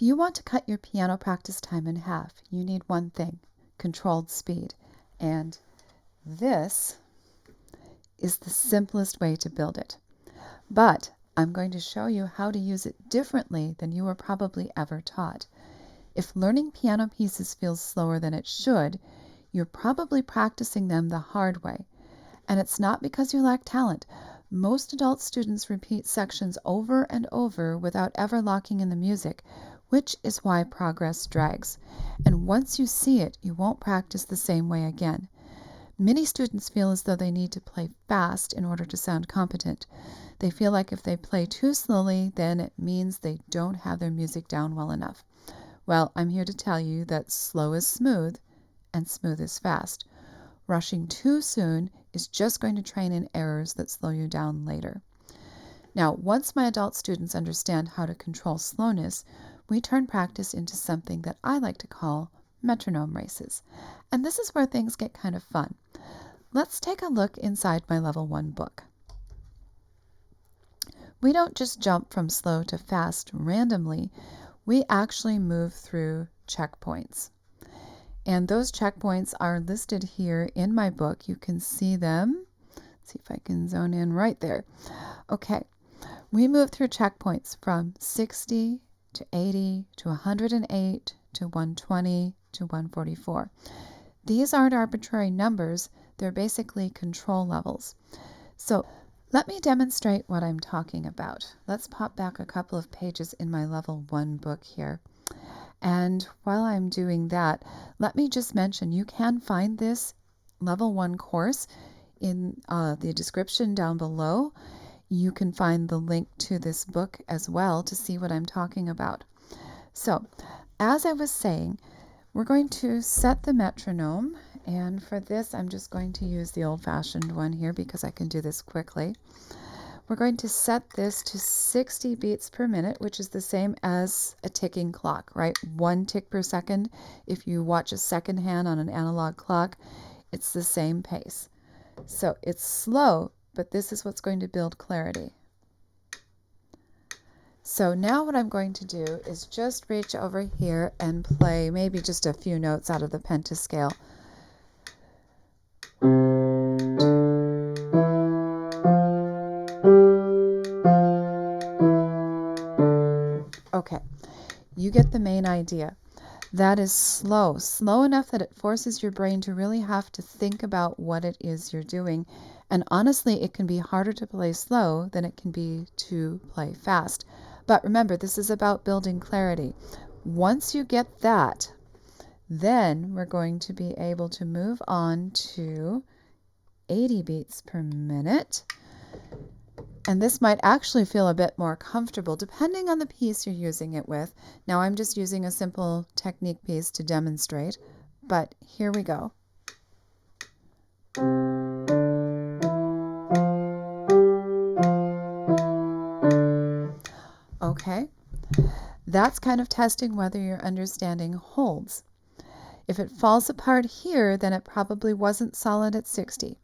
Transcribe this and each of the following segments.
If you want to cut your piano practice time in half, you need one thing: controlled speed. And this is the simplest way to build it. But I'm going to show you how to use it differently than you were probably ever taught. If learning piano pieces feels slower than it should, you're probably practicing them the hard way. And it's not because you lack talent. Most adult students repeat sections over and over without ever locking in the music, which is why progress drags. And once you see it, you won't practice the same way again. Many students feel as though they need to play fast in order to sound competent. They feel like if they play too slowly, then it means they don't have their music down well enough. Well, I'm here to tell you that slow is smooth and smooth is fast. Rushing too soon is just going to train in errors that slow you down later. Now, once my adult students understand how to control slowness, we turn practice into something that I like to call metronome races. And this is where things get kind of fun. Let's take a look inside my Level 1 book. We don't just jump from slow to fast randomly. We actually move through checkpoints. And those checkpoints are listed here in my book. You can see them. Let's see if I can zone in right there. Okay, we move through checkpoints from 60 to 80 to 108 to 120 to 144. These aren't arbitrary numbers. They're basically control levels. So let me demonstrate what I'm talking about. Let's pop back a couple of pages in my Level 1 book here. And while I'm doing that, let me just mention you can find this Level 1 course in the description down below. You can find the link to this book as well to see what I'm talking about. So, as I was saying, we're going to set the metronome. And for this, I'm just going to use the old-fashioned one here because I can do this quickly. We're going to set this to 60 beats per minute, which is the same as a ticking clock, right? 1 tick per second. If you watch a second hand on an analog clock, it's the same pace. So it's slow, but this is what's going to build clarity. So now what I'm going to do is just reach over here and play maybe just a few notes out of the pentascale. Okay, you get the main idea. That is slow enough that it forces your brain to really have to think about what it is you're doing. And honestly, it can be harder to play slow than it can be to play fast. But remember, this is about building clarity. Once you get that, then we're going to be able to move on to 80 beats per minute. And this might actually feel a bit more comfortable depending on the piece you're using it with. Now I'm just using a simple technique piece to demonstrate, but here we go. Okay, that's kind of testing whether your understanding holds. If it falls apart here, then it probably wasn't solid at 60.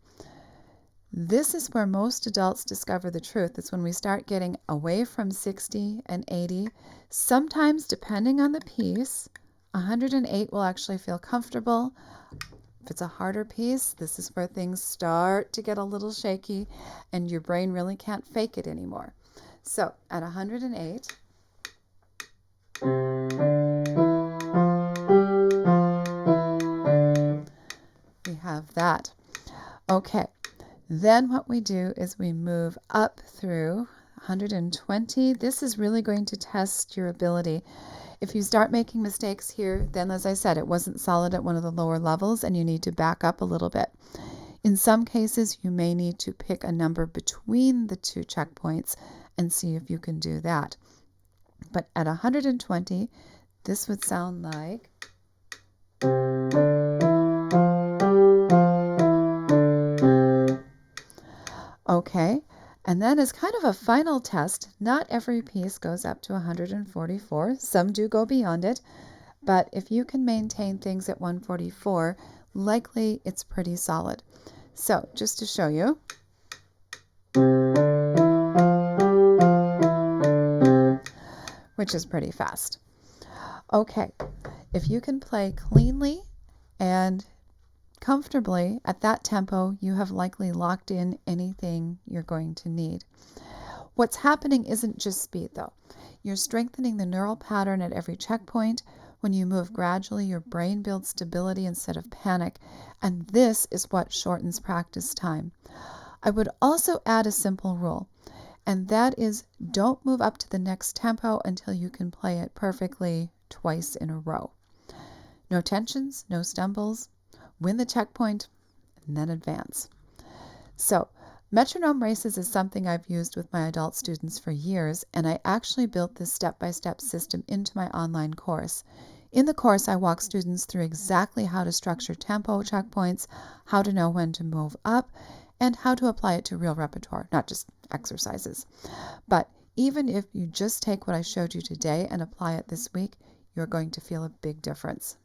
This is where most adults discover the truth. It's when we start getting away from 60 and 80. Sometimes, depending on the piece, 108 will actually feel comfortable. If it's a harder piece, this is where things start to get a little shaky and your brain really can't fake it anymore. So at 108, we have that. Okay. Then what we do is we move up through 120. This is really going to test your ability. If you start making mistakes here, then as I said, it wasn't solid at one of the lower levels and you need to back up a little bit. In some cases, you may need to pick a number between the two checkpoints and see if you can do that. But at 120, this would sound like... Okay, and then as kind of a final test, not every piece goes up to 144. Some do go beyond it, but if you can maintain things at 144, likely it's pretty solid. So just to show you, which is pretty fast. Okay, if you can play cleanly and comfortably at that tempo, you have likely locked in anything you're going to need. What's happening isn't just speed, though. You're strengthening the neural pattern at every checkpoint. When you move gradually, your brain builds stability instead of panic, and this is what shortens practice time. I would also add a simple rule, and that is don't move up to the next tempo until you can play it perfectly twice in a row. No tensions, no stumbles. Win the checkpoint and then advance. So, metronome races is something I've used with my adult students for years, and I actually built this step-by-step system into my online course. In the course, I walk students through exactly how to structure tempo checkpoints, how to know when to move up, and how to apply it to real repertoire, not just exercises. But even if you just take what I showed you today and apply it this week, you're going to feel a big difference.